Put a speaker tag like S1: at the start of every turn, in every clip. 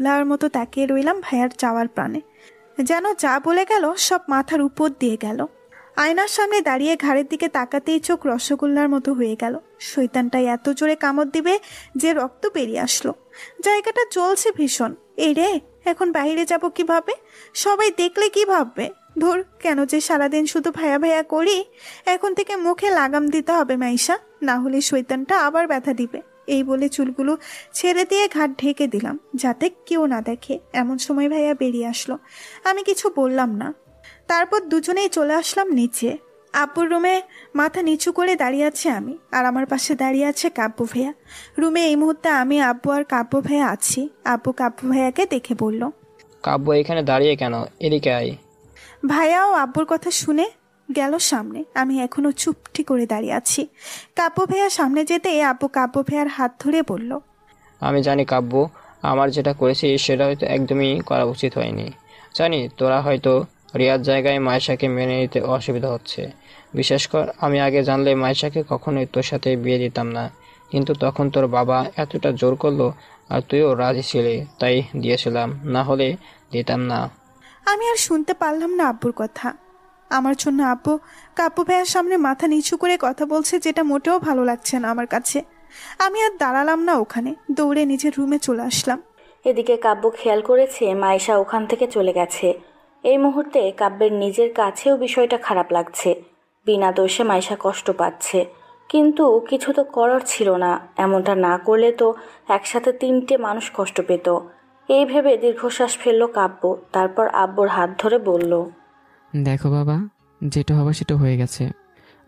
S1: ক্যাবলার মতো তাকিয়ে রইলাম ভাইয়ার যাওয়ার প্রাণে। যেন যা বলে গেল সব মাথার উপর দিয়ে গেল। আয়নার সামনে দাঁড়িয়ে ঘাড়ের দিকে তাকাতেই চোখ রসগোল্লার মতো হয়ে গেল। শয়তানটাই এত জোরে কামড় দিবে যে রক্ত বেরিয়ে আসলো। জায়গাটা চলছে ভীষণ। এই রে, এখন বাইরে যাব কিভাবে? সবাই দেখলে কি ভাববে? ধর, কেন যে সারাদিন শুধু ভায়া ভায়া করি। এখন থেকে মুখে লাগাম দিতে হবে মাইশা, না হলে শয়তানটা আবার ব্যথা দিবে। এই বলে চুলগুলো ছেড়ে দিয়ে ঘাট ঢেকে দিলাম যাতে কেউ না দেখে। এমন সময় ভাইয়া বেরিয়ে আসলো। আমি কিছু বললাম না। তারপর দুজনেই চলে আসলাম নিচে। আব্বুর রুমে মাথা নিচু করে দাঁড়িয়ে আছে আমি, আর আমার পাশে দাঁড়িয়ে আছে কাব্য ভাইয়া। রুমে এই মুহূর্তে আমি, আব্বু আর কাব্য ভাইয়া আছি। আব্বু কাব্য ভাইয়াকে দেখে বলল,
S2: কাব্য এখানে দাঁড়িয়ে কেন? এদিকে আয়।
S1: ভাইয়াও আব্বুর কথা শুনে গেল সামনে। আমি এখনো চুপটি করে দাঁড়িয়ে আছি। কাব্য ভাইয়া সামনে যেতে আব্বু কাব্য ভাইয়ার হাত ধরে বলল,
S2: আমি জানি কাব্য, আমার যেটা করেছি সেটা হয়তো একদমই করা উচিত হয়নি। জানি তোরা হয়তো রিয়ার জায়গায় মায়েশাকে মেনে নিতে অসুবিধা হচ্ছে। বিশেষ কর আমি আগে জানলে মায়েশাকে কখনোই তোর সাথে বিয়ে দিতাম না, কিন্তু তখন তোর বাবা এতটা জোর করলো আর তুইও রাজি ছিলি, তাই দিয়েছিলাম, না হলে দিতাম না।
S1: আমি আর শুনতে পারলাম না আব্বুর কথা। আমার জন্য আব্বু কাব্য ভাইয়ার সামনে মাথা নিচু করে কথা বলছে, যেটা মোটেও ভালো লাগছে না আমার কাছে। আমি আর দাঁড়ালাম না ওখানে, দৌড়ে নিজের রুমে চলে আসলাম।
S3: এদিকে কাব্য খেয়াল করেছে মাইশা ওখান থেকে চলে গেছে। এই মুহূর্তে কাব্যের নিজের কাছেও বিষয়টা খারাপ লাগছে। বিনা দোষে মাইশা কষ্ট পাচ্ছে, কিন্তু কিছু তো করার ছিল না। এমনটা না করলে তো একসাথে 3টে মানুষ কষ্ট পেত। এই ভেবে দীর্ঘশ্বাস ফেললো কাব্য। তারপর আব্বুর হাত ধরে বলল,
S4: দেখো বাবা, যেটা হবার সেটা হয়ে গেছে,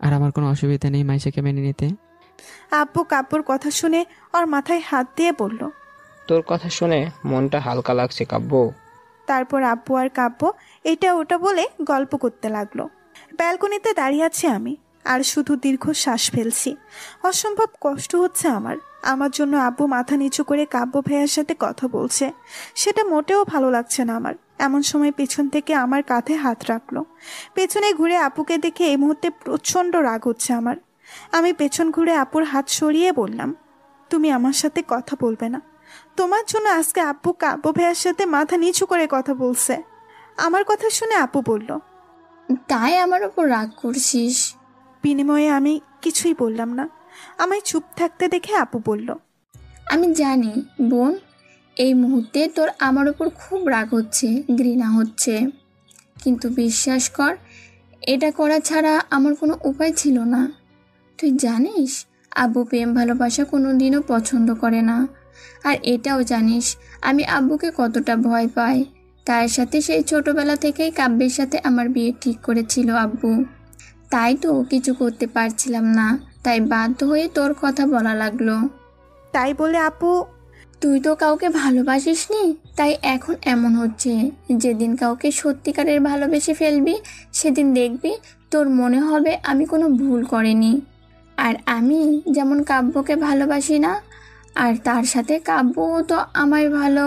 S4: আর আমার কোনো অসুবিধা নেই মাইশাকে মেনে নিতে।
S1: আব্বু কাব্যর কথা শুনে ওর মাথায় হাত দিয়ে বলল,
S2: তোর কথা শুনে মনটা হালকা লাগছে কাব্য।
S1: তারপর আব্বু আর কাব্য এটা ওটা বলে গল্প করতে লাগলো। ব্যালকনিতে দাঁড়িয়ে আছি আমি, আর শুধু দীর্ঘ শ্বাস ফেলছি। অসম্ভব কষ্ট হচ্ছে আমার। আমার জন্য আব্বু মাথা নিচু করে কাব্য ভাইয়ার সাথে কথা বলছে, সেটা মোটেও ভালো লাগছে না আমার। এমন সময় পেছন থেকে আমার কাঁধে হাত রাখলো। পেছনে ঘুরে আপুকে দেখে এই মুহূর্তে প্রচণ্ড রাগ হচ্ছে আমার। আমি পেছন ঘুরে আপুর হাত সরিয়ে বললাম, তুমি আমার সাথে কথা বলবে না? তোমার জন্য আজকে আপু কাব্য ভাইয়ার সাথে মাথা নিচু করে কথা বলছে। আমার কথা শুনে আপু বলল,
S5: তাই আমার ওপর রাগ করছিস?
S1: বিনিময়ে আমি কিছুই বললাম না। আমায় চুপ থাকতে দেখে আপু বলল,
S5: আমি জানি বোন, এই মুহূর্তে তোর আমার ওপর খুব রাগ হচ্ছে, ঘৃণা হচ্ছে, কিন্তু বিশ্বাস কর, এটা করা ছাড়া আমার কোনো উপায় ছিল না। তুই জানিস আব্বু প্রেম ভালোবাসা কোনো দিনও পছন্দ করে না। আর এটাও জানিস আমি আব্বুকে কতটা ভয় পাই। তার সাথে সেই ছোটবেলা থেকেই কাব্যের সাথে আমার বিয়ে ঠিক করেছিল আব্বু। তাই তো কিছু করতে পারছিলাম না, তাই বাধ্য হয়ে তোর কথা বলা লাগলো।
S1: তাই বলে আপু,
S5: তুই তো কাউকে ভালোবাসিস নি, তাই এখন এমন হচ্ছে। যেদিন কাউকে সত্যিকারের ভালোবেসে ফেলবি সেদিন দেখবি তোর মনে হবে আমি কোনো ভুল করিনি। আর আমি যেমন কাব্যকে ভালোবাসি না, আর তার সাথে কাব্যও তো আমায় ভালো।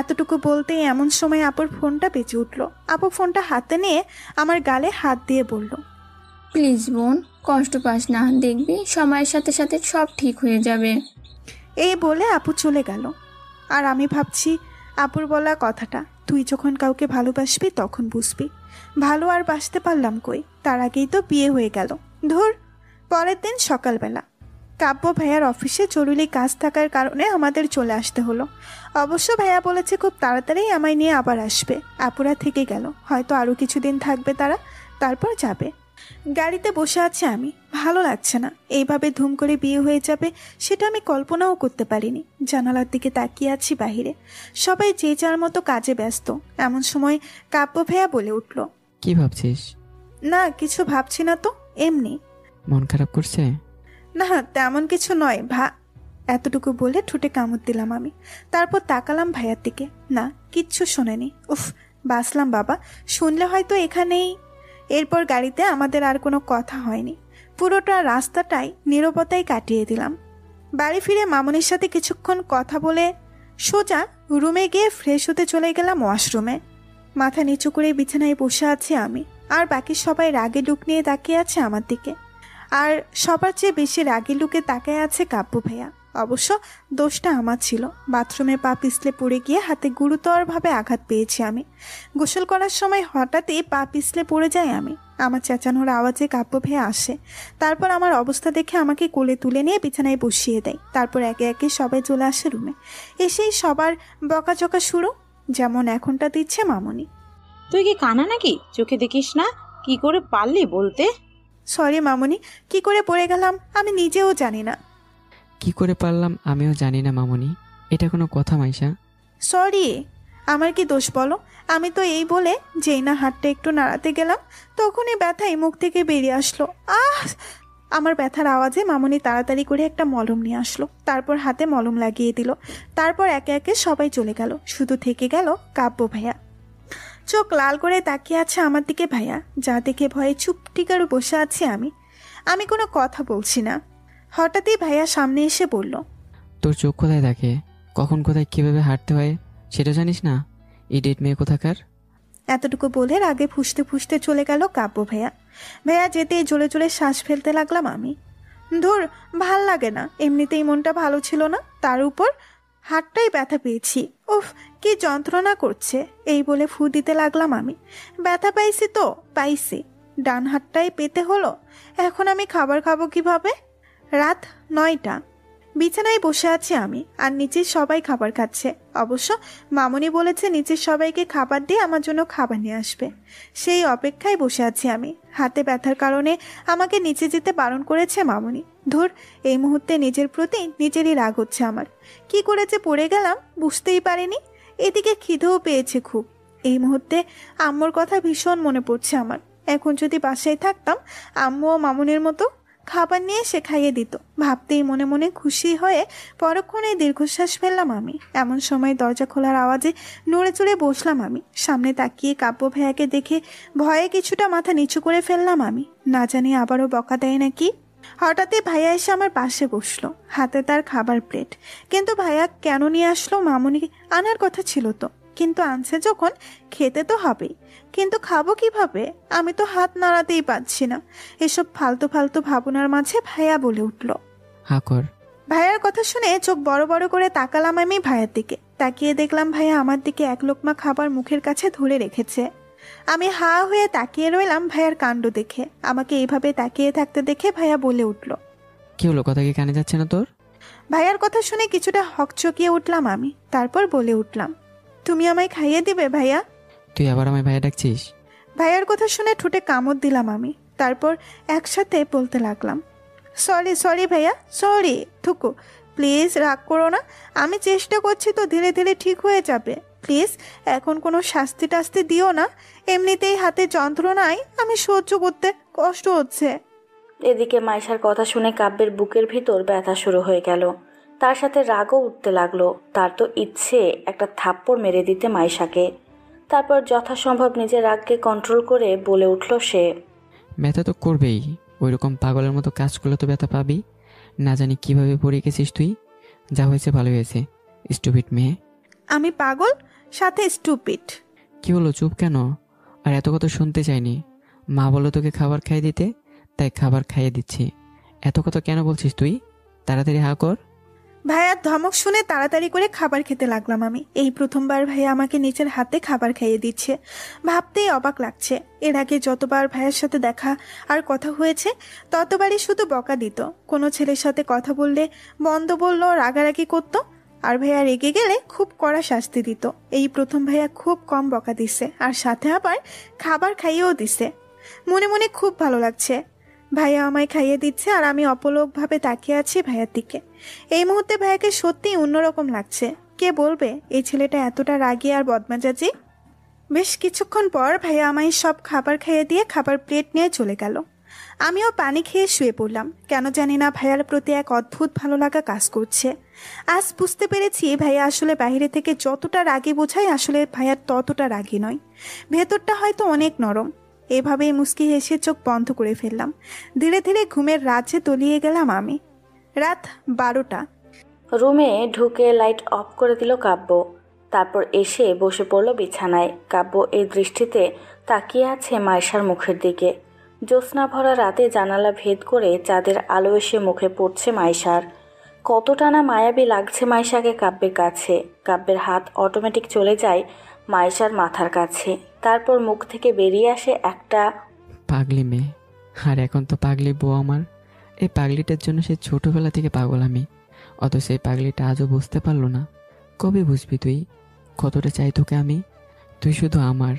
S1: এতটুকু বলতেই এমন সময় আপুর ফোনটা বেজে উঠলো। আপু ফোনটা হাতে নিয়ে আমার গালে হাত দিয়ে বলল,
S5: প্লিজ বোন, কষ্ট পাস না, দেখবি সময়ের সাথে সাথে সব ঠিক হয়ে যাবে।
S1: এই বলে আপু চলে গেল। আর আমি ভাবছি আপুর বলা কথাটা, তুই যখন কাউকে ভালোবাসবি তখন বুঝবি। ভালো আর বাসতে পারলাম কই, তার আগেই তো বিয়ে হয়ে গেল। ধর। পরের দিন সকালবেলা কাব্য ভাইয়ার অফিসে জরুরি কাজ থাকার কারণে আমাদের চলে আসতে হলো। অবশ্য ভাইয়া বলেছে খুব তাড়াতাড়ি আমায় নিয়ে আবার আসবে। আপুরা থেকে গেল, হয়তো আরও কিছুদিন থাকবে তারা, তারপর যাবে। গাড়িতে বসে আছি আমি, ভালো লাগছে না। এইভাবে ধুম করে বিয়ে হয়ে যাবে সেটা আমি কল্পনাও করতে পারিনি। জানালার দিকে তাকিয়ে আছি বাহিরে, সবাই যে যার মতো কাজে ব্যস্ত। এমন সময় কাব্য ভাইয়া বলে উঠল,
S4: কি ভাবছিস?
S1: না কিছু ভাবছি না তো, এমনি।
S4: মন খারাপ করছে?
S1: না তেমন কিছু নয় এতটুকু বলে ঠোঁটে কামড় দিলাম আমি। তারপর তাকালাম ভাইয়ার দিকে, না কিচ্ছু শোনেনি। উফ, বাসলাম বাবা, শুনলে হয়তো এখানেই। এরপর গাড়িতে আমাদের আর কোনো কথা হয়নি। পুরোটা রাস্তাটাই নীরবতায় কাটিয়ে দিলাম। বাড়ি ফিরে মামনির সাথে কিছুক্ষণ কথা বলে সোজা রুমে গিয়ে ফ্রেশ হতে চলে গেলাম ওয়াশরুমে। মাথা নিচু করে বিছানায় বসে আছি আমি, আর বাকি সবাই রাগে লুক নিয়ে তাকিয়ে আছে আমার দিকে। আর সবার চেয়ে বেশি রাগি লুকে তাকায় আছে কাব্য ভাইয়া। অবশ্য দোষটা আমার ছিল। বাথরুমে পা পিছলে পড়ে গিয়ে হাতে গুরুতরভাবে আঘাত পেয়েছি আমি। গোসল করার সময় হঠাৎই পা পিছলে পড়ে যাই আমি। আমার চেঁচানোর আওয়াজে কাব্য ভেয়ে আসে। তারপর আমার অবস্থা দেখে আমাকে কোলে তুলে নিয়ে বিছানায় বসিয়ে দেয়। তারপর একে একে সবাই চলে আসে রুমে। এসেই সবার বকাঝকা শুরু, যেমন এখনটা দিচ্ছে মামনি।
S6: তুই কি কানা নাকি? চোখে দেখিস না? কি করে পারলি বলতে?
S1: সরি মামনি, কি করে পড়ে গেলাম আমি নিজেও জানি না।
S4: কি করে পারলাম আমিও জানি না মামুনি। এটা কোনো কথা মাইশা?
S1: সরি, আমার কি দোষ বলো? আমি তো এই বলে যেই না হাতটা একটু নাড়াতে গেলাম তখনই ব্যথায় মুখ থেকে বেরিয়ে আসলো। আমার ব্যথার আওয়াজে মামনি তাড়াতাড়ি করে একটা মলম নিয়ে আসলো। তারপর হাতে মলম লাগিয়ে দিল। তারপর একে একে সবাই চলে গেল, শুধু থেকে গেল কাব্য ভাইয়া। চোখ লাল করে তাকিয়ে আছে আমার দিকে ভাইয়া, যা দেখে ভয়ে চুপটি করে বসে আছি আমি কোনো কথা বলছি না। হঠাৎই ভাইয়া সামনে এসে বলল,
S4: তোর চোখ কোথায় দেখে? কখন কোথায় কিভাবে হাঁটতে হয় সেটা জানিস না? ইডিয়েট মেয়ে কোথাকার।
S1: এতটুকু বলে আগে ফুসতে ফুসতে চলে গেল কাব্য ভাইয়া। ভাইয়া যেতেই জোরে জোরে শ্বাস ফেলতে লাগলাম আমি। ধুর, ভাল লাগে না, এমনিতেই মনটা ভালো ছিল না, তার উপর হাতটাই ব্যথা পেয়েছি। উফ, কি যন্ত্রণা করছে। এই বলে ফু দিতে লাগলাম আমি। ব্যথা পাইছি তো পাইছি, ডান হাতটাই পেতে হলো। এখন আমি খাবার খাবো কিভাবে? রাত 9টা, বিছানায় বসে আছি আমি, আর নিচের সবাই খাবার খাচ্ছে। অবশ্য মামনি বলেছে নিচের সবাইকে খাবার দিয়ে আমার জন্য খাবার নিয়ে আসবে। সেই অপেক্ষায় বসে আছি আমি। হাতে ব্যথার কারণে আমাকে নিচে যেতে বারণ করেছে মামনি। ধুর, এই মুহূর্তে নিজের প্রতি নিজেরই রাগ হচ্ছে আমার। কি করে যে পড়ে গেলাম বুঝতেই পারিনি। এদিকে খিদেও পেয়েছে খুব। এই মুহূর্তে আম্মুর কথা ভীষণ মনে পড়ছে আমার। এখন যদি বাসায় থাকতাম, আম্মু ও মামুনের মতো খাবার নিয়ে সে খাইয়ে দিত। ভাবতেই মনে মনে খুশি হয়ে পরক্ষণে দীর্ঘশ্বাস ফেললাম আমি। এমন সময় দরজা খোলার আওয়াজে নড়ে চড়ে বসলাম আমি। সামনে তাকিয়ে কাব্য ভাইয়াকে দেখে ভয়ে কিছুটা মাথা নিচু করে ফেললাম আমি। না জানি আবারও বকা দেয় নাকি। হঠাৎই ভাইয়া এসে আমার পাশে বসলো, হাতে তার খাবার প্লেট। কিন্তু ভাইয়া কেন নিয়ে আসলো? মামুনি আনার কথা ছিল তো, কিন্তু আনছে যখন খেতে তো হবেই। কিন্তু খাবো কিভাবে? আমি তো হাত নাড়াতেই পারছি না। এসব ফালতু ফালতু ভাবনার মাঝে ভাইয়া বলে উঠল,
S4: হা কর।
S1: ভাইয়ার কথা শুনে চোখ বড় বড় করে তাকালাম আমি ভাইয়ার দিকে। তাকিয়ে দেখলাম ভাইয়া আমার দিকে এক লোকমা খাবার মুখের কাছে ধরে রেখেছে। আমি হা হয়ে তাকিয়ে রইলাম ভাইয়ার কাণ্ড দেখে। আমাকে এইভাবে তাকিয়ে থাকতে দেখে ভাইয়া বলে উঠল,
S4: কি হলো, কথা কি কানে যাচ্ছে না তোর?
S1: ভাইয়ার কথা শুনে কিছুটা হকচকিয়ে উঠলাম আমি। তারপর বলে উঠলাম, তুমি আমায় খাইয়ে দিবে ভাইয়া?
S4: তুই আবার আমায় ভাইয়া ডাকছিস?
S1: ভাইয়ার কথা শুনে ঠোঁটে কামড় দিলাম আমি। তারপর একসাথে বলতে লাগলাম, সরি সরি ভাইয়া, সরি। থুকু, প্লিজ রাগ করো না। আমি চেষ্টা করছি তো, ধীরে ধীরে ঠিক হয়ে যাবে। প্লিজ এখন কোনো শাস্তি টাস্তি দিও না। এমনিতেই হাতে যন্ত্রণায় আমি সহ্য করতে কষ্ট হচ্ছে।
S3: এদিকে মাইশার কথা শুনে কাব্যের বুকের ভিতর ব্যথা শুরু হয়ে গেল। তার সাথে রাগও উঠতে লাগলো। তার তো ইচ্ছে একটা থাপ্পড় মেরে দিতে মাইশাকে। তারপর যথাসম্ভব নিজের রাগকে কন্ট্রোল করে বলে উঠল সে,
S4: ব্যথা তো করবেই, ওইরকম পাগলের মতো কাজ করলে তো ব্যথা পাবি। না জানি কিভাবে পড়ে গেছিস তুই। যা হয়েছে ভালো হয়েছে, স্টুপিড মেয়ে।
S1: আমি পাগল, সাথে স্টুপিড?
S4: কি হলো, চুপ কেন? আর এত কথা শুনতে চাইনি। মা বলো তোকে খাবার খাইয়ে দিতে, তাই খাবার খাইয়ে দিচ্ছি। এত কথা কেন বলছিস তুই? তাড়াতাড়ি হা কর।
S1: ভাইয়ার ধমক শুনে তাড়াতাড়ি করে খাবার খেতে লাগলাম আমি। এই প্রথমবার ভাইয়া আমাকে নিজের হাতে খাবার খাইয়ে দিচ্ছে। ভাবতেই অবাক লাগছে। এর আগে যতবার ভাইয়ার সাথে দেখা আর কথা হয়েছে ততবারই শুধু বকা দিত। কোনো ছেলের সাথে কথা বললে বন্ধ বললো, রাগারাগি করতো। আর ভাইয়া রেগে গেলে খুব কড়া শাস্তি দিত। এই প্রথম ভাইয়া খুব কম বকা দিছে, আর সাথে আবার খাবার খাইয়েও দিছে। মনে মনে খুব ভালো লাগছে। ভাইয়া আমায় খাইয়ে দিচ্ছে আর আমি অপলকভাবে তাকিয়ে আছি ভাইয়ার দিকে। এই মুহূর্তে ভাইয়াকে সত্যিই অন্যরকম লাগছে। কে বলবে এই ছেলেটা এতটা রাগী আর বদমেজাজি? বেশ কিছুক্ষণ পর ভাইয়া আমায় সব খাবার খাইয়ে দিয়ে খাবার প্লেট নিয়ে চলে গেল। আমিও পানি খেয়ে শুয়ে পড়লাম। কেন জানি না ভাইয়ার প্রতি এক অদ্ভুত ভালো লাগা কাজ করছে। আজ বুঝতে পেরেছি ভাইয়া আসলে বাইরে থেকে যতটা রাগী বোঝায়, আসলে ভাইয়ার ততটা রাগী নয়। ভেতরটা হয়তো অনেক নরম। এভাবেই মুস্কি হেসে চোখ বন্ধ করে ফেললাম। ধীরে ধীরে ঘুমের রাজ্যে তলিয়ে গেলাম আমি। রাত 12টা।
S3: রুমে ঢুকে লাইট অফ করে দিল কাব্য। তারপর এসে বসে পড়ল বিছানায়। কাব্য এই দৃষ্টিতে তাকিয়ে আছে মাইশার মুখের দিকে। জ্যোৎস্না ভরা রাতে জানালা ভেদ করে চাঁদের আলো এসে মুখে পড়ছে মাইশার। কতটা না মায়াবী লাগছে মাইশাকে কাব্যের কাছে। কাব্যের হাত অটোমেটিক চলে যায় মাইশার মাথার কাছে, তারপর মুখ থেকে বেরিয়ে আসে একটা
S4: পাগলি মেয়ে। আর এখন তো পাগলি বউ আমার। এই পাগলিটার জন্য সে ছোটবেলা থেকে পাগল আমি, অত সেই পাগলিটা আজও বুঝতে পারলো না। কবে বুঝবি তুই কতটা চাই তোকে আমি? তুই শুধু আমার।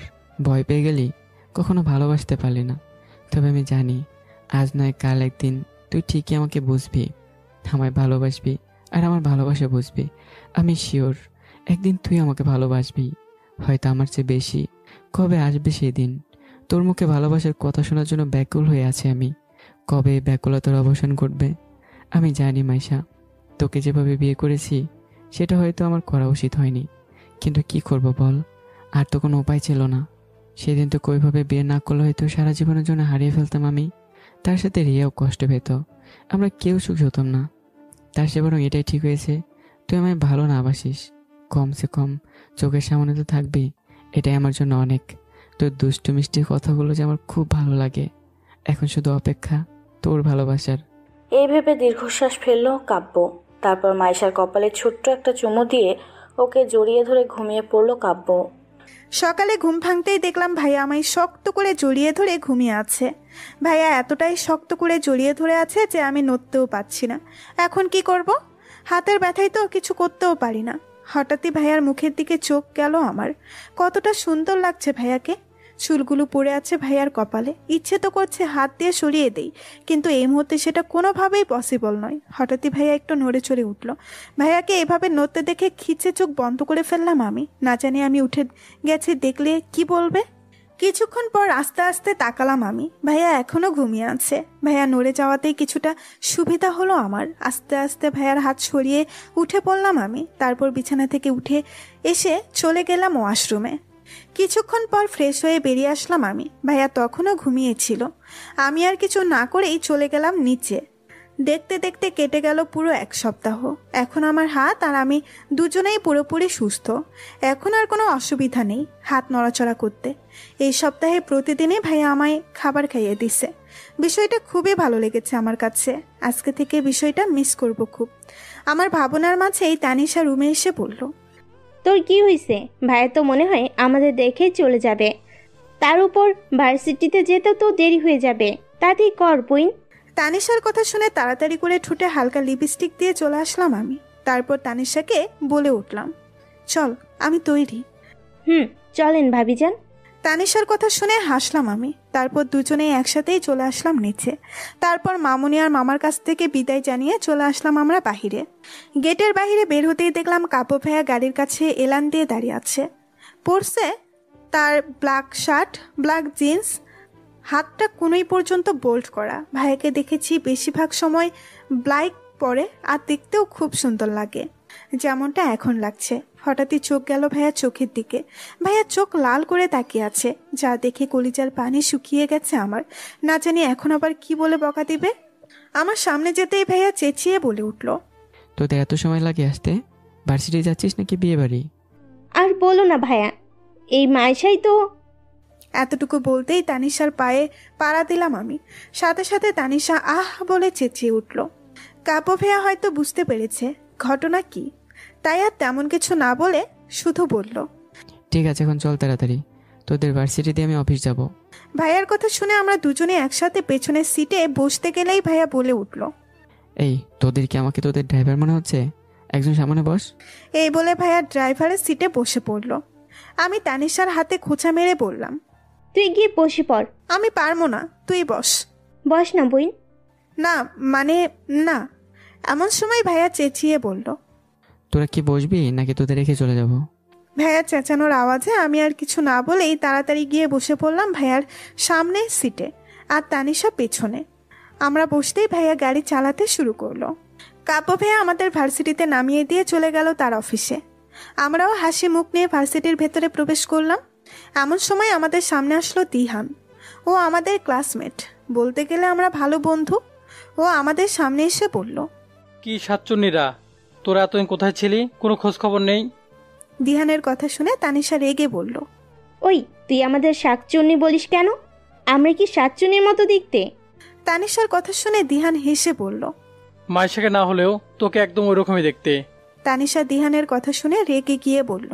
S4: ভয় পেয়ে গেলি, কখনো ভালোবাসতে পারলি না। তবে আমি জানি আজ নয় কাল একদিন তুই ঠিকই আমাকে বুঝবি, আমায় ভালোবাসবি, আর আমার ভালোবাসা বুঝবি। আমি শিওর একদিন তুই আমাকে ভালোবাসবি, হয়তো আমার চেয়ে বেশি। কবে আসবে সেই দিন? তোর মুখে ভালোবাসার কথা শোনার জন্য ব্যাকুল হয়ে আছে আমি। কবে এই ব্যাকুলতার অবসান ঘটবে? আমি জানি মাইশা, তোকে যেভাবে বিয়ে করেছি সেটা হয়তো আমার করা উচিত হয়নি, কিন্তু কি করব বল, আর তো কোনো উপায় ছিল না। সেদিন তো কোইভাবে বিয়ে না করলে হয়তো সারা জীবনের জন্য হারিয়ে ফেলতাম আমি। তার সাথে রিয়াও কষ্ট পেত, আমরা কেউ সুখী হতাম না। তার সে বরং এটাই ঠিক হয়েছে তুই আমায় ভালো না বাসিস, কমসে কম চোখের সামনে তো থাকবি, এটাই আমার জন্য অনেক। তোর দুষ্টু মিষ্টি কথাগুলো যে আমার খুব ভালো লাগে। এখন শুধু অপেক্ষা তোর ভালোবাসার।
S3: এই ভেবে দীর্ঘশ্বাস ফেলল কাব্য। তারপর মাইশার কপালে ছোট্ট একটা চুমু দিয়ে ওকে জড়িয়ে ধরে ঘুমিয়ে পড়ল কাব্য।
S1: সকালে ঘুম ভাঙতেই দেখলাম ভাইয়া আমায় শক্ত করে জড়িয়ে ধরে ঘুমিয়ে আছে। ভাইয়া এতটাই শক্ত করে জড়িয়ে ধরে আছে যে আমি নড়তেও পারছি না। এখন কি করব? হাতের ব্যথায় তো কিছু করতেও পারি না। হঠাৎই ভাইয়ার মুখের দিকে চোখ গেল আমার। কতটা সুন্দর লাগছে ভাইয়াকে। চুলগুলো পড়ে আছে ভাইয়ার কপালে। ইচ্ছে তো করছে হাত দিয়ে সরিয়ে দেই, কিন্তু এই মুহূর্তে সেটা কোনোভাবেই পসিবল নয়। হঠাৎই ভাইয়া একটু নড়ে চড়ে উঠল। ভাইয়াকে এভাবে নড়তে দেখে খিচে চোখ বন্ধ করে ফেললাম আমি। না জানি আমি উঠে গেছি দেখলে কি বলবে। কিছুক্ষণ পর আস্তে আস্তে তাকালাম আমি। ভাইয়া এখনো ঘুমিয়ে আছে। ভাইয়া নড়ে যাওয়াতেই কিছুটা সুবিধা হলো আমার। আস্তে আস্তে ভাইয়ার হাত সরিয়ে উঠে পড়লাম আমি। তারপর বিছানা থেকে উঠে এসে চলে গেলাম ওয়াশরুমে। কিছুক্ষণ পর ফ্রেশ হয়ে বেরিয়ে আসলাম আমি। ভাইয়া তখনও ঘুমিয়েছিল। আমি আর কিছু না করেই চলে গেলাম নিচে। দেখতে দেখতে কেটে গেল পুরো 1 সপ্তাহ। এখন আমার হাত আর আমি দুজনেই পুরোপুরি সুস্থ। এখন আর কোনো অসুবিধা নেই হাত নড়াচড়া করতে। এই সপ্তাহে প্রতিদিনই ভাইয়া আমায় খাবার খাইয়ে দিছে। বিষয়টা খুবই ভালো লেগেছে আমার কাছে। আজকে থেকে বিষয়টা মিস করব খুব। আমার ভাবনার মাঝেই তানিশা রুমে এসে বলল,
S7: তোর কি হয়েছে? ভাইয়া তো মনে হয় আমাদের দেখেই চলে যাবে। তার উপর ভার্সিটিতে যেতে তো দেরি হয়ে যাবে। তাতেই কর বুইন।
S1: তানিশার কথা শুনে তাড়াতাড়ি করে ঠোঁটে হালকা লিপস্টিক দিয়ে চলে আসলাম আমি। তারপর তানিশাকে বলে উঠলাম, চল আমি তৈরি।
S7: চলেন ভাবিজান।
S1: তানিশার কথা শুনে হাসলাম আমি। তারপর দুজনেই একসাথেই চলে আসলাম নিচে। তারপর মামুনি আর মামার কাছ থেকে বিদায় জানিয়ে চলে আসলাম আমরা বাহিরে। গেটের বাহিরে বের হতেই দেখলাম কাপো ভাইয়া গাড়ির কাছে এলান দিয়ে দাঁড়িয়ে আছে। পরছে তার ব্ল্যাক শার্ট, ব্ল্যাক জিন্স, হাতটা কোনোই পর্যন্ত বোল্ট করা। ভাইয়াকে দেখেছি বেশিরভাগ সময় ব্লাইক পরে, আর দেখতেও খুব সুন্দর লাগে, যেমনটা এখন লাগছে। হঠাৎই চোখ গেল ভাইয়ার চোখের দিকে। ভাইয়া চোখ লাল করে তাকিয়ে আছে, যা দেখে কলিজার পানি শুকিয়ে গেছে আমার। না জানি এখন আবার কি বলে বকা দিবে। আমার সামনে যেতেই ভাইয়া চেঁচিয়ে বলে উঠল,
S4: তোদের এত সময় লাগে আসতে? ভার্সিটি যাচ্ছিস নাকি বিয়ে বাড়ি?
S7: আর বলো না ভাইয়া, এই মাইশাই তো।
S1: এতটুকু বলতেই তানিশার পায়ে পাড়া দিলাম আমি। সাথে সাথে তানিশা আহ বলে চেঁচিয়ে উঠল। কাপো ভাইয়া হয়তো বুঝতে পেরেছে ঘটনা কি, তাই আর তেমন কিছু না বলে শুধু বলল,
S4: ঠিক আছে এখন চল তাড়াতাড়ি, তোদের ভার্সিটিতে আমি অফিস যাব।
S1: ভাইয়ার কথা শুনে আমরা দুজনে একসাথে পেছনের সিটে বসতে গেলেই ভাইয়া বলে উঠল,
S4: এই তোদের কি আমাকে তোদের ড্রাইভার মনে হচ্ছে? একজন সামনে বস।
S1: এই বলে ভাইয়া ড্রাইভারের সিটে বসে পড়ল। আমি তানিশার হাতে খোঁচা মেরে বললাম,
S7: তুই গিয়ে বসে পড়।
S1: আমি পারবো না, তুই বস।
S7: বস না বুইন।
S1: না মানে না। এমন সময় ভাইয়া চেঁচিয়ে বলল,
S4: তোরা কি বসবি নাকি তোদের রেখে চলে যাব?
S1: ভাইয়া চেঁচানোর আওয়াজে আমি আর কিছু না বলেই তাড়াতাড়ি গিয়ে বসে পড়লাম ভাইয়ার সামনের সিটে, আর তানিশা পেছনে। আমরা বসতেই ভাইয়া গাড়ি চালাতে শুরু করলো। কাপো ভাইয়া আমাদের ভার্সিটিতে নামিয়ে দিয়ে চলে গেল তার অফিসে। আমরাও হাসি মুখ নিয়ে ভার্সিটির ভেতরে প্রবেশ করলাম। এমন সময় আমাদের সামনে আসলো দিহান। ও আমাদের ক্লাসমেট, বলতে গেলে আমরা ভালো বন্ধু। ও আমাদের সামনে এসে বলল,
S8: কি সাতচুন্নিরা, তোরা এতদিন কোথায় ছিলি? কোনো খোঁজ খবর নেই?
S1: দিহানের কথা শুনে তানিশা রেগে বলল,
S7: ওই তুই আমাদের শাকচুন্নি বলিস কেন? আমরা কি শাকচুন্নির মতো দেখতে?
S1: তানিশার কথা শুনে দিহান হেসে বলল,
S8: মাইশাকে না হলেও তোকে একদম ওইরকমই দেখতে।
S1: তানিশা দিহানের কথা শুনে রেগে গিয়ে বলল,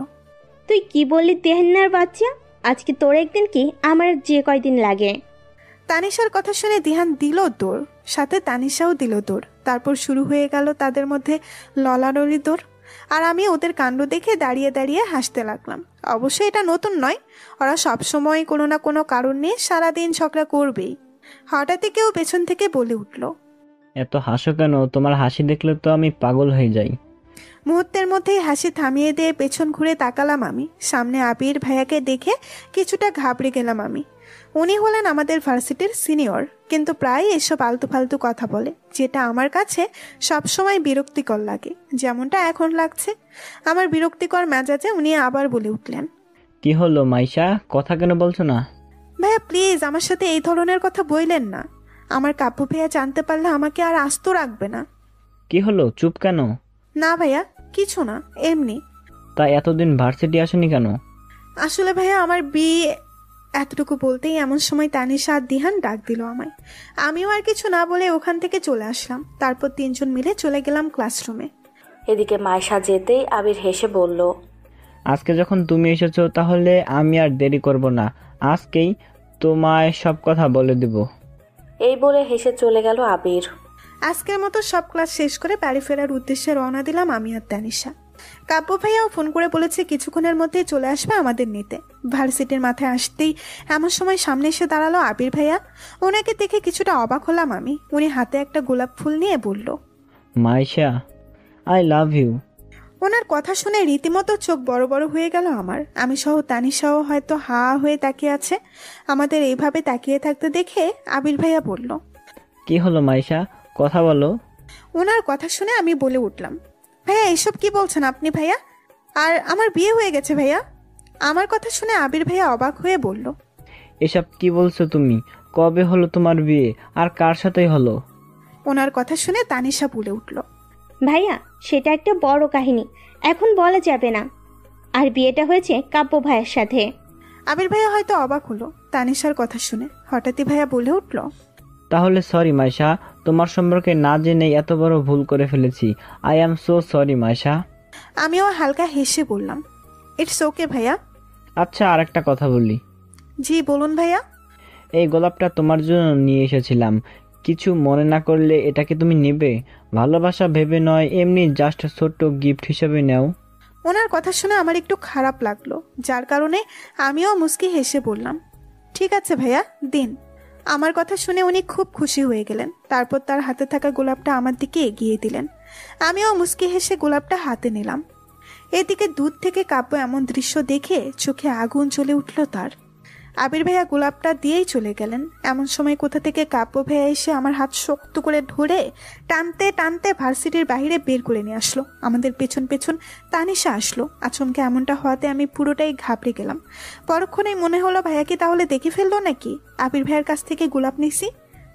S7: তুই কি বললি দেহান্নার বাচ্চা? আজকে তোর একদিন কি আমার যে কয়দিন লাগে।
S1: তানিশার কথা শুনে দিহান দিল দৌড়, সাথে তানিশাও দিল দৌড়। তারপর শুরু হয়ে গেল তাদের মধ্যে ললাললি দৌড়। আর আমি ওদের কাণ্ড দেখে দাঁড়িয়ে দাঁড়িয়ে হাসতে লাগলাম। অবশ্যই এটা নতুন নয়, ওরা সবসময় কোনো না কোনো কারণ নিয়ে সারাদিন ঝগড়া করবেই। হঠাৎই কেউ পেছন থেকে বলে উঠল,
S9: এত হাসো কেন? তোমার হাসি দেখলে তো আমি পাগল হয়ে যাই।
S1: মুহূর্তের মধ্যেই হাসি থামিয়ে দিয়ে পেছন ঘুরে তাকালাম আমি। সামনে আবির ভাইয়াকে দেখে কিছুটা ঘাবড়ে গেলাম আমি। উনি হলেন আমাদের ভার্সিটির সিনিয়র, কিন্তু প্রায় এসব আলতু ফালতু কথা বলে, যেটা আমার কাছে সবসময় বিরক্তিকর লাগে, যেমনটা এখন লাগছে। আমার বিরক্তিকর মেজাজে উনি আবার বলে উঠলেন,
S9: কি হলো মাইশা, কথা কেন বলছো না?
S1: ভাইয়া প্লিজ আমার সাথে এই ধরনের কথা বললেন না। আমার কাব্য ভাইয়া জানতে পারলে আমাকে আর আস্ত রাখবে না।
S9: কি হলো, চুপ কেন?
S1: না ভাইয়া কিছু না, এমনি।
S9: তা এতদিন ভার্সিটি আসেনি কেন?
S1: আসলে ভাইয়া আমার বিয়ে। এতটুকু বলতেই এমন সময় তানিশা আর দিহান ডাক দিল আমায়। আমিও আর কিছু না বলে ওখান থেকে চলে আসলাম। তারপর তিনজন মিলে চলে গেলাম ক্লাসরুমে।
S3: এদিকে মাইশা যেতেই আবির হেসে বলল,
S9: আজকে যখন তুমি এসেছো তাহলে আমি আর দেরি করব না, আজকেই তোমায় সব কথা বলে দেব।
S3: এই বলে হেসে চলে গেল আবির।
S1: আজকের মতো সব ক্লাস শেষ করে বাড়ি ফেরার উদ্দেশ্যে রওনা দিলাম আমি আর তানিশা। কাব্য ভাইয়াও ফোন করে বলেছে কিছুক্ষণের মধ্যেই চলে আসবে আমাদের নিতে। ভার্সিটির মাথায় আসতেই এমন সময় সামনে এসে দাঁড়ালো আবির ভাইয়া। ওনাকে দেখে কিছুটা অবাক হলাম আমি। উনি হাতে একটা গোলাপ ফুল নিয়ে বলল,
S9: মাইশা, আই লাভ ইউ।
S1: ওনার কথা শুনে রীতিমতো চোখ বড় বড় হয়ে গেল আমার। আমি সহ তানিশাও হয়তো হা হয়ে তাকিয়ে আছে। আমাদের এইভাবে তাকিয়ে থাকতে দেখে আবির ভাইয়া বলল,
S9: কি হলো মাইশা, কথা বলো।
S1: ওনার কথা শুনে আমি বলে উঠলাম, ভাইয়া এসব কি বলছেন আপনি ভাইয়া? আর আমার বিয়ে হয়ে গেছে ভাইয়া। আমার কথা শুনে আবির ভাইয়া অবাক হয়ে বলল,
S9: এসব কি বলছো তুমি? কবে হলো তোমার বিয়ে, আর কার সাথে হলো?
S1: ওনার কথা শুনে তানিশা বলে উঠল,
S7: ভাইয়া সেটা একটা বড় কাহিনী, এখন বলা যাবে না। আর বিয়েটা হয়েছে কাব্য ভাইয়ের সাথে।
S1: আবির ভাইয়া হয়তো অবাক হলো তানিশার কথা শুনে। হঠাৎই ভাইয়া বলে উঠল,
S9: তাহলে সরি মাইশা, তোমার সম্পর্কে না জেনে এত বড় ভুল করে ফেলেছি। I am so sorry Maisha.
S1: আমিও হালকা হেসে বললাম, ইটস ওকে ভাইয়া।
S9: আচ্ছা, আর একটা কথা বলি।
S1: জি বলুন ভাইয়া।
S9: এই গোলাপটা তোমার জন্য নিয়ে এসেছিলাম, কিছু মনে না করলে এটাকে তুমি নেবে? ভালোবাসা ভেবে নয়, এমনি জাস্ট ছোট্ট গিফট হিসেবে নাও।
S1: ওনার কথা শুনে আমার একটু খারাপ লাগলো, যার কারণে আমিও মুস্কি হেসে বললাম, ঠিক আছে ভাইয়া দিন। আমার কথা শুনে উনি খুব খুশি হয়ে গেলেন। তারপর তার হাতে থাকা গোলাপটা আমার দিকে এগিয়ে দিলেন। আমিও মুস্কি হেসে গোলাপটা হাতে নিলাম। এদিকে দূর থেকে কাব্য এমন দৃশ্য দেখে চোখে আগুন জ্বলে উঠল তার। আবির ভাইয়া গোলাপটা দিয়েই চলে গেলেন। এমন সময় কোথা থেকে কাব্য ভাইয়া এসে আমার হাত শক্ত করে ধরে টানতে টানতে ভার্সিটির বাইরে বের করে নিয়ে আসলো। আমাদের পেছন পেছন তানিশা আসলো। আচমকে এমনটা হওয়াতে আমি পুরোটাই ঘাবড়ে গেলাম। পরক্ষণেই মনে হলো ভাইয়া কি তাহলে দেখে ফেললো নাকি আবির ভাইয়ের কাছ থেকে গোলাপ নিছি।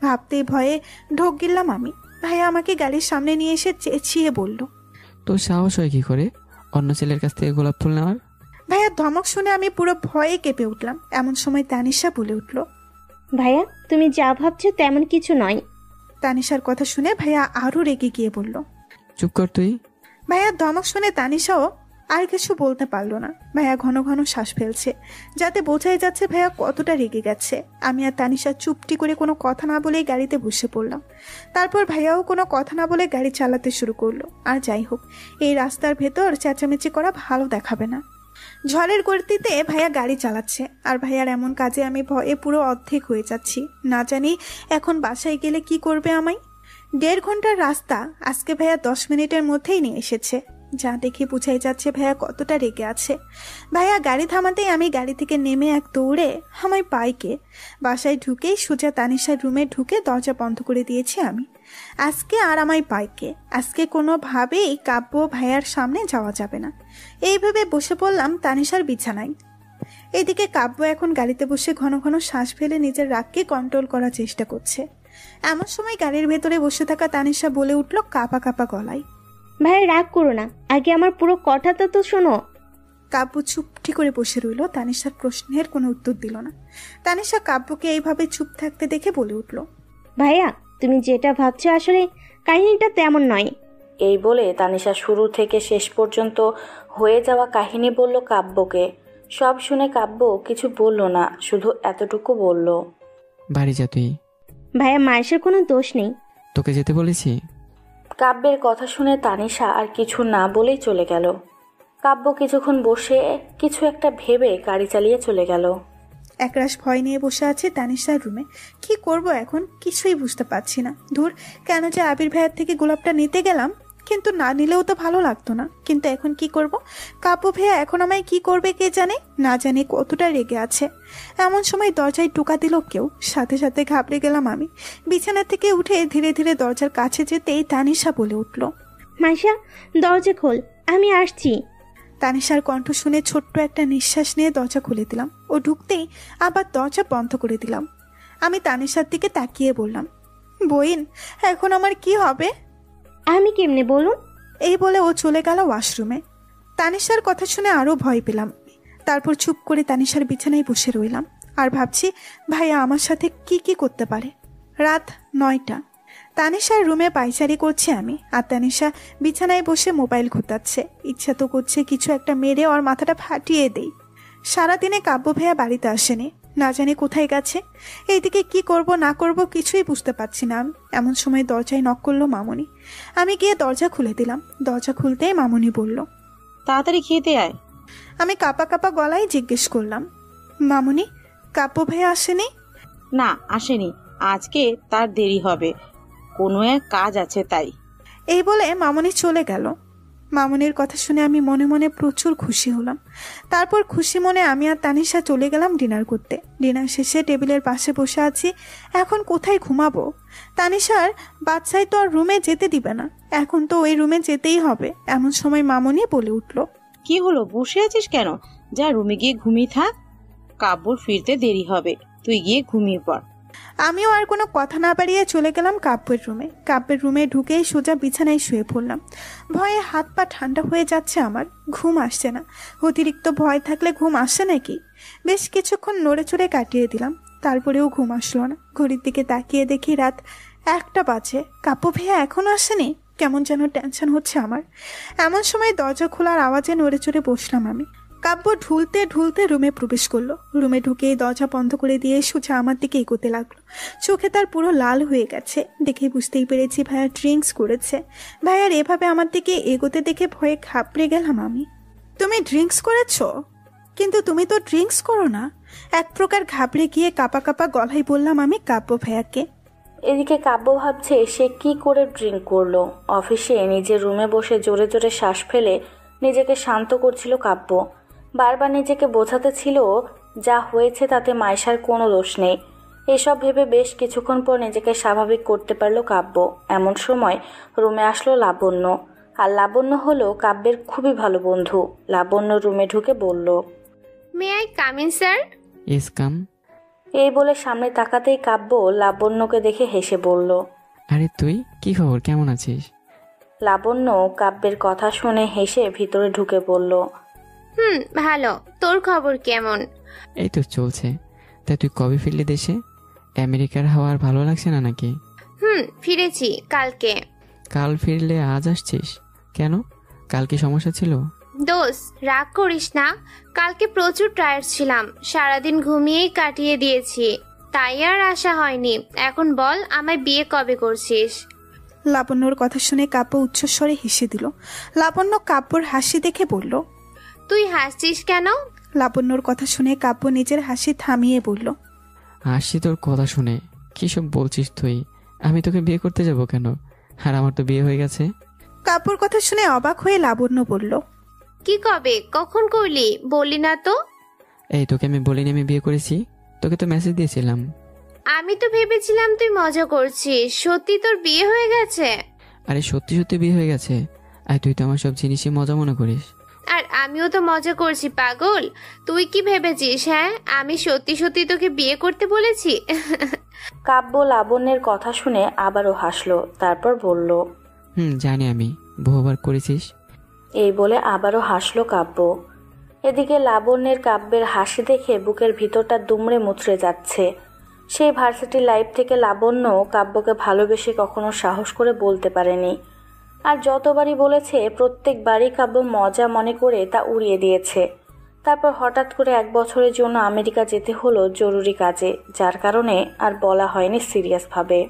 S1: ভাবতেই ভয়ে ঢোক গিললাম আমি। ভাইয়া আমাকে গাড়ির সামনে নিয়ে এসে চেঁচিয়ে বলল,
S4: তোর সাহস হয় কি করে অন্য ছেলের কাছ থেকে গোলাপ ফুল নেওয়ার?
S1: ভাইয়া ধমক শুনে আমি পুরো ভয়ে কেঁপে উঠলাম। এমন সময় তানিশা বলে উঠল,
S7: ভাইয়া তুমি যা ভাবছো তেমন কিছু নয়।
S1: তানিশার কথা শুনে ভাইয়া আরো রেগে গিয়ে বলল,
S4: চুপ কর তুই।
S1: ভাইয়ার ধমক শুনে তানিশাও আর কিছু বলতে পারলো না। ভাইয়া ঘন ঘন শ্বাস ফেলছে, যাতে বোঝাই যাচ্ছে ভাইয়া কতটা রেগে গেছে। আমি আর তানিশা চুপটি করে কোনো কথা না বলেই গাড়িতে বসে পড়লাম। তারপর ভাইয়াও কোনো কথা না বলে গাড়ি চালাতে শুরু করলো। আর যাই হোক, এই রাস্তার ভেতর চেঁচামেচি করা ভালো দেখাবে না। ঝড়ের গতিতে ভাইয়া গাড়ি চালাচ্ছে, আর ভাইয়ার এমন কাজে আমি ভয়ে পুরো অর্ধেক হয়ে যাচ্ছি। না জানি এখন বাসায় গেলে কি করবে আমায়। 1.5 ঘন্টার রাস্তা আজকে ভাইয়া 10 মিনিটের মধ্যেই নিয়ে এসেছে, যা দেখে বুঝাই যাচ্ছে ভাইয়া কতটা রেগে আছে। ভাইয়া গাড়ি থামাতেই আমি গাড়ি থেকে নেমে এক দৌড়ে আমায় বাইকে বাসায় ঢুকেই সোজা তানিশার রুমে ঢুকে দরজা বন্ধ করে দিয়েছি আমি। আজকে আর আমায় বাইকে, আজকে কোনোভাবেই কাব্য ভাইয়ার সামনে যাওয়া যাবে না। এইভাবে বসে পড়লাম তানিশার বিছানায়। এদিকে কাব্য এখন গাড়িতে বসে ঘন ঘন শ্বাস ফেলে নিজের রাগকে কন্ট্রোল করার চেষ্টা করছে। এমন সময় গাড়ির ভেতরে বসে থাকা তানিশা বলে উঠল কাঁপা কাঁপা গলায়,
S7: ভাইয়া রাগ করো না, আগে আমার পুরো কথাটা তো শোনো।
S1: কাব্য চুপটি করে বসে রইল। তানিশার প্রশ্নের কোনো উত্তর দিল না। তানিশা কাব্যকে এইভাবে চুপ থাকতে দেখে বলে উঠল,
S7: ভাইয়া তুমি যেটা ভাবছো আসলে কাহিনীটা তেমন নয়।
S3: এই বলে তানিশা শুরু থেকে শেষ পর্যন্ত হয়ে যাওয়া কাহিনী বলল কাব্যকে। সব শুনে কাব্য কিছু বলল না, শুধু এতটুকু বলল,
S4: বাড়ি যা তুই।
S7: ভাইয়া মায়ের কোনো দোষ নেই।
S4: তোকে যেতে বলেছি।
S3: কাব্যের কথা শুনে তানিশা আর কিছু না বলেই চলে গেল। কাব্য কিছুক্ষণ বসে কিছু একটা ভেবে গাড়ি চালিয়ে চলে গেল।
S1: একরাশ ভয় নিয়ে বসে আছে তানিশার রুমে। কি করব এখন কিছুই বুঝতে পারছি না। ধুর, কেন যে আবির ভাইয়ের থেকে গোলাপটা নিতে গেলাম, কিন্তু না নিলেও তো ভালো লাগতো না। কিন্তু এখন কি করব? কাব্য ভাইয়া এখন আমায় কি করবে কে জানে, না জানে কতটা রেগে আছে। এমন সময় দরজায় টোকা দিল কেউ। সাথে সাথে ঘাবড়ে গেলাম আমি। বিছানা থেকে উঠে ধীরে ধীরে দরজার কাছে যেতেই তানিশা বলে উঠল,
S7: মাইশা, দরজা খোল, আমি আসছি।
S1: তানিশার কণ্ঠ শুনে ছোট্ট একটা নিঃশ্বাস নিয়ে দরজা খুলে দিলাম। ও ঢুকতেই আবার দরজা বন্ধ করে দিলাম। আমি তানিশার দিকে তাকিয়ে বললাম, বইন, এখন আমার কি হবে?
S7: আমি কেমনে বলুন?
S1: এই বলে ও চলে গেল ওয়াশরুমে। তানিশার কথা শুনে আরো ভয় পেলাম। তারপর চুপ করে তানিশার বিছানায় বসে রইলাম আর ভাবছি ভাইয়া আমার সাথে কি কি করতে পারে। রাত 9টা। তানিশার রুমে পায়চারি করছি আমি, আর তানিশা বিছানায় বসে মোবাইল ঘুতাচ্ছে। ইচ্ছা তো করছে কিছু একটা মেরে ওর মাথাটা ফাটিয়ে দেই। সারাদিনে কাব্য ভাইয়া বাড়িতে আসেনি, না জানি কোথায় গেছে। এইদিকে কি করব না করব কিছুই বুঝতে পারছি না আমি। এমন সময় দরজায় নক করলো মামুনি। আমি গিয়ে দরজা খুলে দিলাম। দরজা খুলতেই মামুনি বলল,
S6: তাড়াতাড়ি খেতে আয়।
S1: আমি কাঁপা কাঁপা গলায় জিজ্ঞেস করলাম, মামুনি, কাব্য ভাইয়া আসেনি?
S6: না, আসেনি, আজকে তার দেরি হবে, কোনো এক কাজ আছে তাই।
S1: এই বলে মামুনি চলে গেল। মামুনির কথা শুনে আমি মনে মনে প্রচুর খুশি হলাম। তারপর খুশি মনে আমি আর তানিশা চলে গেলাম ডিনার করতে। ডিনার শেষে টেবিলের পাশে বসে আছি। এখন কোথায় ঘুমাবো? তানিশার বাচ্চাই তো আর রুমে যেতে দিবে না, এখন তো ওই রুমে যেতেই হবে। এমন সময় মামুনি বলে উঠল,
S6: কি হলো, বসে আছিস কেন? যা রুমে গিয়ে ঘুমিয়ে থাক, কাব্যর ফিরতে দেরি হবে, তুই গিয়ে ঘুমিয়ে পড়।
S1: আমিও আর কোনো কথা না বাড়িয়ে চলে গেলাম কাব্যের রুমে। কাব্যের রুমে ঢুকেই সোজা বিছানায় শুয়ে পড়লাম। ভয়ে হাত পা ঠান্ডা হয়ে যাচ্ছে আমার, ঘুম আসছে না। অতিরিক্ত ভয় থাকলে ঘুম আসে নাকি? বেশ কিছুক্ষণ নড়ে চড়ে কাটিয়ে দিলাম, তারপরেও ঘুম আসলো না। ঘড়ির দিকে তাকিয়ে দেখি রাত 1টা বাজে। কাব্য ভাইয়া এখনো আসেনি। কেমন যেন টেনশন হচ্ছে আমার। এমন সময় দরজা খোলার আওয়াজে নড়ে চড়ে বসলাম আমি। কাব্য ঢুলতে ঢুলতে রুমে প্রবেশ করলো। রুমে ঢুকেই দরজা বন্ধ করে দিয়ে সোজা আমার দিকে এগোতে লাগলো। চোখে তার পুরো লাল হয়ে গেছে। দেখে বুঝতেই পেরেছি ভাইয়া ড্রিঙ্কস করেছে। ভাইয়ার এভাবে আমার দিকে এগোতে দেখে ভয়ে ঘাবড়ে গেলাম আমি। তুমি ড্রিঙ্কস করেছো? কিন্তু তুমি তো ড্রিঙ্কস করো না। এক প্রকার ঘাবড়ে গিয়ে কাঁপা কাঁপা গলায় বললাম আমি কাব্য ভাইয়াকে।
S3: এদিকে কাব্য ভাবছে সে কি করে ড্রিঙ্ক করলো। অফিসে নিজের রুমে বসে জোরে জোরে শ্বাস ফেলে নিজেকে শান্ত করছিল কাব্য। বারবার নিজেকে বোঝাতে ছিল যা হয়েছে তাতে মাইশার কোনো দোষ নেই। এসব ভেবে বেশ কিছুক্ষণ পর নিজেকে স্বাভাবিক করতে পারল কাব্য। এমন সময় রুমে আসলো লাবণ্য। আর লাবণ্য হলো কাব্যের খুবই ভালো বন্ধু। লাবণ্য রুমে ঢুকে বলল,
S10: may I come in sir?
S4: Yes come.
S3: এই বলে সামনে তাকাতেই কাব্য লাবণ্যকে দেখে হেসে বলল,
S4: আরে তুই কি খবর, কেমন আছিস?
S3: লাবণ্য কাব্যের কথা শুনে হেসে ভিতরে ঢুকে বলল,
S10: ভালো, তোর খবর কেমন?
S4: এই তো চলছে। তাই তুই কবে ফিরলি দেশে? আমেরিকার হাওয়া আর ভালো লাগছে না নাকি?
S10: ফিরেছি কালকে।
S4: কাল ফিরলে আজ আসছিস কেন? কাল কি সমস্যা ছিল?
S10: দোষ, রাগ করিস না, কালকে প্রচুর টায়ার্ড ছিলাম, সারাদিন ঘুমিয়েই কাটিয়ে দিয়েছি, তাই আর আসা হয়নি। এখন বল, আমায় বিয়ে কবে করছিস?
S1: লাবণ্যর কথা শুনে কাব্য উচ্চস্বরে হেসে দিল। লাবণ্য কাব্যর হাসি দেখে বলল,
S10: তুই হাসছিস কেন?
S1: লাবণ্যর কথা শুনে কাব্য নিজের হাসি থামিয়ে বলল,
S4: হাসি তোর কথা শুনে। কি সব বলছিস তুই? আমি তোকে বিয়ে করতে যাব কেন? আর আমার তো বিয়ে হয়ে গেছে।
S1: কাব্যর কথা শুনে অবাক হয়ে লাবণ্য বলল,
S10: কি কবে, কখন করলি, বললি না তো?
S4: এই তোকে আমি বলিনি আমি বিয়ে করেছি? তোকে তো মেসেজ দিয়েছিলাম।
S10: আমি তো ভেবেছিলাম তুই মজা করছিস, সত্যি তোর বিয়ে হয়ে গেছে?
S4: আরে সত্যি সত্যি বিয়ে হয়ে গেছে। আর তুই তো আমার সব জিনিসই মজা মনে করিস।
S10: আর আমিও তো মজা করছি পাগল। তুই কি ভেবেছিস হ্যাঁ আমি সত্যি সত্যি তোকে বিয়ে করতে বলেছি?
S3: কাব্য লাবণ্যের কথা শুনে আবারও হাসলো, তারপর বলল,
S4: জানি আমি, বহুবার করেছিস।
S3: এই বলে আবারও হাসলো কাব্য। এদিকে লাবণ্যের কাব্যের হাসি দেখে বুকের ভিতরটা দুমড়ে মুচড়ে যাচ্ছে। সেই ভার্সিটি লাইফ থেকে লাবণ্য কাব্যকে ভালোবেসে কখনো সাহস করে বলতে পারেনি। আর যতবারই বলেছে প্রত্যেকবারই কাব্য মজা মনে করে তা উড়িয়ে দিয়েছে। তারপর হঠাৎ করে 1 বছরের জন্য আমেরিকা যেতে হলো জরুরি কাজে, যার কারণে আর বলা হয়নি সিরিয়াসভাবে।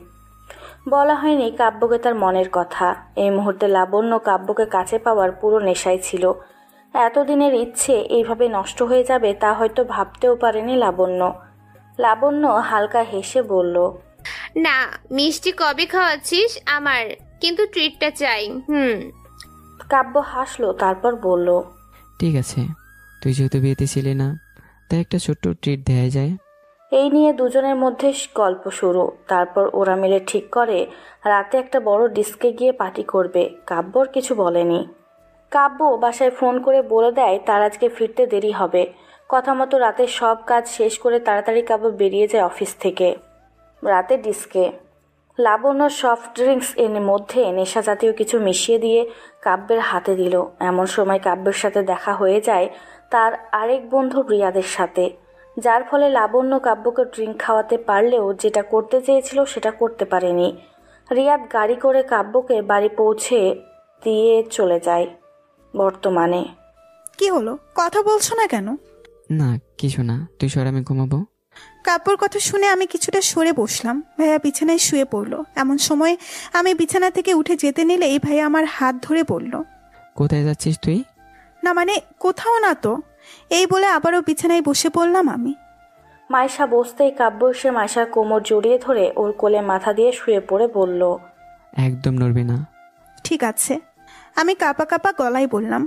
S3: বলা হয়নি কাব্যকে তার মনের কথা। এই মুহূর্তে লাবণ্য কাব্যকে কাছে পাওয়ার পুরো নেশায় ছিল। এতদিনের ইচ্ছে এইভাবে নষ্ট হয়ে যাবে তা হয়তো ভাবতেও পারেনি লাবণ্য। লাবণ্য হালকা হেসে বলল,
S10: না, মিষ্টি কবে খাওয়াচ্ছিস আমার, কিন্তু ট্রিটটা চাই।
S3: কাব্য হাসলো, তারপর বলল,
S4: ঠিক আছে, তুই যেহেতু বিয়েতে ছিলি না, তাই একটা ছোট্ট ট্রিট দেয়া যায়।
S3: এই নিয়ে দুজনের মধ্যে গল্প শুরু। তারপর ওরা মিলে ঠিক করে রাতে একটা বড় ডিস্কে গিয়ে পার্টি করবে। কাব্যর কিছু বলেনি। কাব্য বাসায় ফোন করে বলে দেয় তার আজকে ফিরতে দেরি হবে। কথা মতো রাতে সব কাজ শেষ করে তাড়াতাড়ি কাব্য বেরিয়ে যায় অফিস থেকে। রাতে ডিস্কে লাবণ্য সফট ড্রিঙ্কস এর মধ্যে নেশা জাতীয় কিছু মিশিয়ে দিয়ে কাব্যের হাতে দিল। এমন সময় কাব্যের সাথে দেখা হয়ে যায় তার আরেক বন্ধু রিয়াদের সাথে, যার ফলে লাবণ্য কাব্যকে ড্রিঙ্ক খাওয়াতে পারলেও যেটা করতে চেয়েছিল সেটা করতে পারেনি। রিয়াদ গাড়ি করে কাব্যকে বাড়ি পৌঁছে দিয়ে চলে যায়। বর্তমানে
S1: কি হলো, কথা বলছো না কেন?
S4: না কিছু না, তুই সর, আমি ঘুমাবো।
S1: কাব্যর কথা শুনে আমি কিছুটা সরে বসলাম। ভাইয়া বিছানায় শুয়ে পড়লো। এমন সময় আমি বিছানা থেকে উঠে যেতে নিলে এই ভাইয়া আমার হাত ধরে বলল,
S4: কোথায় যাচ্ছিস তুই?
S1: না মানে কোথাও না তো, এই বলে আবারও বিছানায় বসে পড়লাম আমি।
S3: মাইশা বসতেই কাব্য এসে মাইশার কোমর জড়িয়ে ধরে ওর কোলে মাথা দিয়ে শুয়ে পড়ে বলল,
S4: একদম নড়বি না।
S1: ঠিক আছে। আমি কাঁপা কাঁপা গলায় বললাম,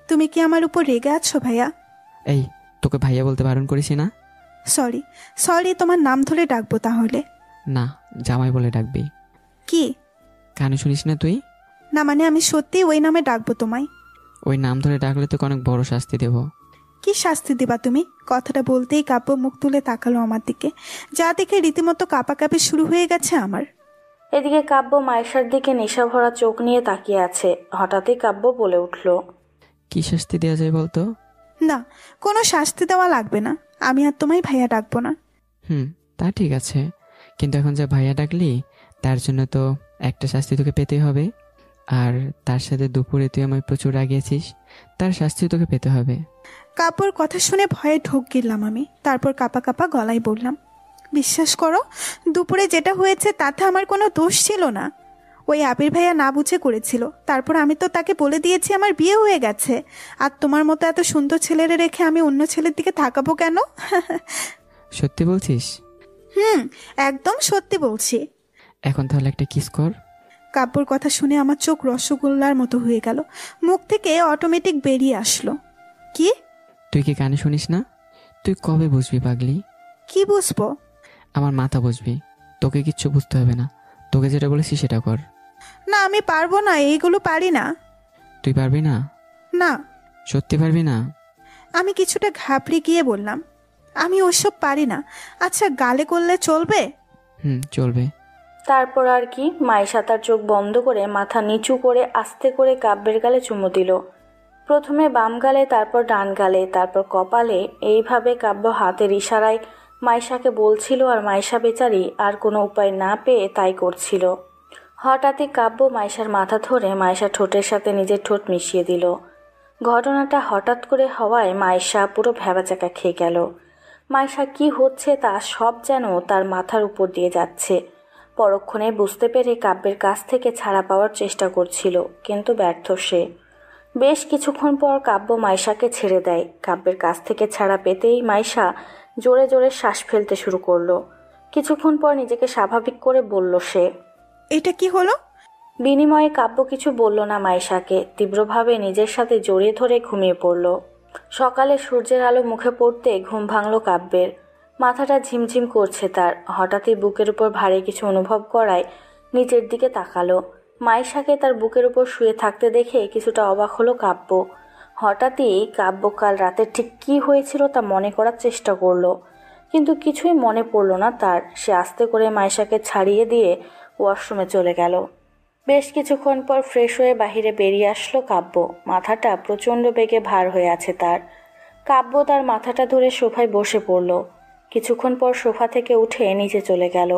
S1: তুমি কি আমার উপর রেগে আছো ভাইয়া?
S4: এই, তোকে ভাইয়া বলতে বারণ করেছি না?
S1: সরি সরি, তোমার নাম ধরে ডাকবো তাহলে?
S4: না, জামাই বলে ডাকবি।
S1: কি?
S4: কানে শুনিস না তুই?
S1: না মানে আমি সত্যি ওই নামে ডাকবো তোমায়?
S4: ওই নাম ধরে ডাকলে তোকে অনেক বড় শাস্তি দেব।
S1: কি শাস্তি দিবা তুমি? কথাটা বলতেই কাব্য মুখ তুলে তাকালো আমার দিকে, যা দেখে রীতিমতো কাঁপাকাঁপি শুরু হয়ে গেছে আমার।
S3: এদিকে কাব্য মাইশার দিকে নেশা ভরা চোখ নিয়ে তাকিয়ে আছে। হঠাৎই কাব্য বলে উঠল,
S4: কি শাস্তি দেওয়া যায় বলতো?
S1: না, কোনো শাস্তি দেওয়া লাগবে না, আমি আর তোমায় ভাইয়া ডাকবো না।
S4: তা ঠিক আছে, কিন্তু এখন যে ভাইয়া ডাকলি তার জন্য তো একটা শাস্তি তোকে পেতে হবে। আর তার সাথে দুপুরে তুই আমায় প্রচুর রাগিয়েছিস, তার শাস্তি তোকে পেতে হবে।
S1: কাব্যর কথা শুনে ভয়ে ঢোক গিললাম আমি। তারপর কাঁপা কাঁপা গলায় বললাম, বিশ্বাস করো, দুপুরে যেটা হয়েছে তাতে আমার কোনো দোষ ছিল না। ওই আবির ভাইয়া না বুঝে করেছিল। তারপর আমি তো তাকে বলে দিয়েছি আমার বিয়ে হয়ে গেছে। আর তোমার মতো এত সুন্দর ছেলেরে রেখে আমি অন্য ছেলের দিকে তাকাবো কেন?
S4: সত্যি বলছিস?
S1: একদম সত্যি বলছি।
S4: এখন তাহলে একটা কিস কর।
S1: কাব্যর কথা শুনে আমার চোখ রসগোল্লার মতো হয়ে গেল, মুখ থেকে অটোমেটিক বেরিয়ে আসলো, কি?
S4: তুই কি কানে শুনিস না? তুই কবে বুঝবি পাগলি?
S1: কি বুঝবো?
S4: আমার মাথা বুঝবি। তোকে কিচ্ছু বুঝতে হবে না, তোকে যেটা বলেছি সেটা কর।
S1: না আমি পারবো না, এইগুলো পারি না।
S4: তুই পারবি না?
S1: না।
S4: সত্যি পারবি না?
S1: আমি কিছুটা ঘাবড়ে গিয়ে বললাম, আমি ওসব পারি না। আচ্ছা গালে করলে চলবে?
S4: চলবে।
S3: তারপর আর কি, মাইশা তার চোখ বন্ধ করে মাথা নিচু করে আস্তে করে কাব্যের গালে চুমু দিল। প্রথমে বাম গালে, তারপর ডান গালে, তারপর কপালে। এইভাবে কাব্য হাতের ইশারায় মাইশাকে বলছিল, আর মাইশা বেচারি আর কোনো উপায় না পেয়ে তাই করছিল। হঠাৎই কাব্য মাইশার মাথা ধরে মাইশা ঠোঁটের সাথে নিজের ঠোঁট মিশিয়ে দিল। ঘটনাটা হঠাৎ করে হওয়ায় মাইশা পুরো ভ্যাবাচাকা খেয়ে গেল। মাইশা কি হচ্ছে তা সব যেন তার মাথার উপর দিয়ে যাচ্ছে। পরক্ষণে বুঝতে পেরে কাব্যের কাছ থেকে ছাড়া পাওয়ার চেষ্টা করছিল, কিন্তু ব্যর্থ সে। বেশ কিছুক্ষণ পর কাব্য মাইশাকে ছেড়ে দেয়। কাব্যের কাছ থেকে ছাড়া পেতেই মাইশা জোরে জোরে শ্বাস ফেলতে শুরু করলো। কিছুক্ষণ পর নিজেকে স্বাভাবিক করে বলল সে,
S1: এটা কি হলো?
S3: বিনিময়ে কাব্য কিছু বলল না মাইশাকে। তীব্রভাবে নিজের সাথে জড়িয়ে ধরে ঘুমিয়ে পড়ল। সকালে সূর্যের আলো মুখে পড়তে ঘুম ভাঙল কাব্যের। মাথাটা ঝিমঝিম করছে তার। হঠাৎই বুকের উপর ভারী কিছু অনুভব করায় নিচের দিকে তাকালো। মাইশাকে তার বুকের উপর শুয়ে থাকতে দেখে কিছুটা অবাক হলো কাব্য। হঠাৎই কাব্য কাল রাতে ঠিক কী হয়েছিল তা মনে করার চেষ্টা করলো, কিন্তু কিছুই মনে পড়ল না তার। সে আস্তে করে মাইশাকে ছাড়িয়ে দিয়ে ওয়াশরুমে চলে গেল। বেশ কিছুক্ষণ পর ফ্রেশ হয়ে বাহিরে বেরিয়ে আসলো কাব্য। মাথাটা প্রচণ্ড বেগে ভার হয়ে আছে তার। কাব্য তার মাথাটা ধরে সোফায় বসে পড়ল। কিছুক্ষণ পর সোফা থেকে উঠে নিচে চলে গেল।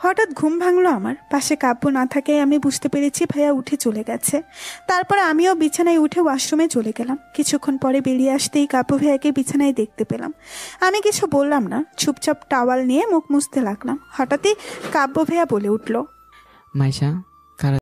S1: হঠাৎ ঘুম ভাঙলো আমার। পাশে কাব্য না থাকায় আমি বুঝতে পেরেছি ভাইয়া উঠে চলে গেছে। তারপরে আমিও বিছানায় উঠে ওয়াশরুমে চলে গেলাম। কিছুক্ষণ পরে বেরিয়ে আসতেই কাব্য ভাইয়াকে বিছানায় দেখতে পেলাম। আমি কিছু বললাম না, চুপচাপ টাওয়াল নিয়ে মুখ মুছতে লাগলাম। হঠাৎই কাব্য ভাইয়া বলে উঠল,
S4: মাইশা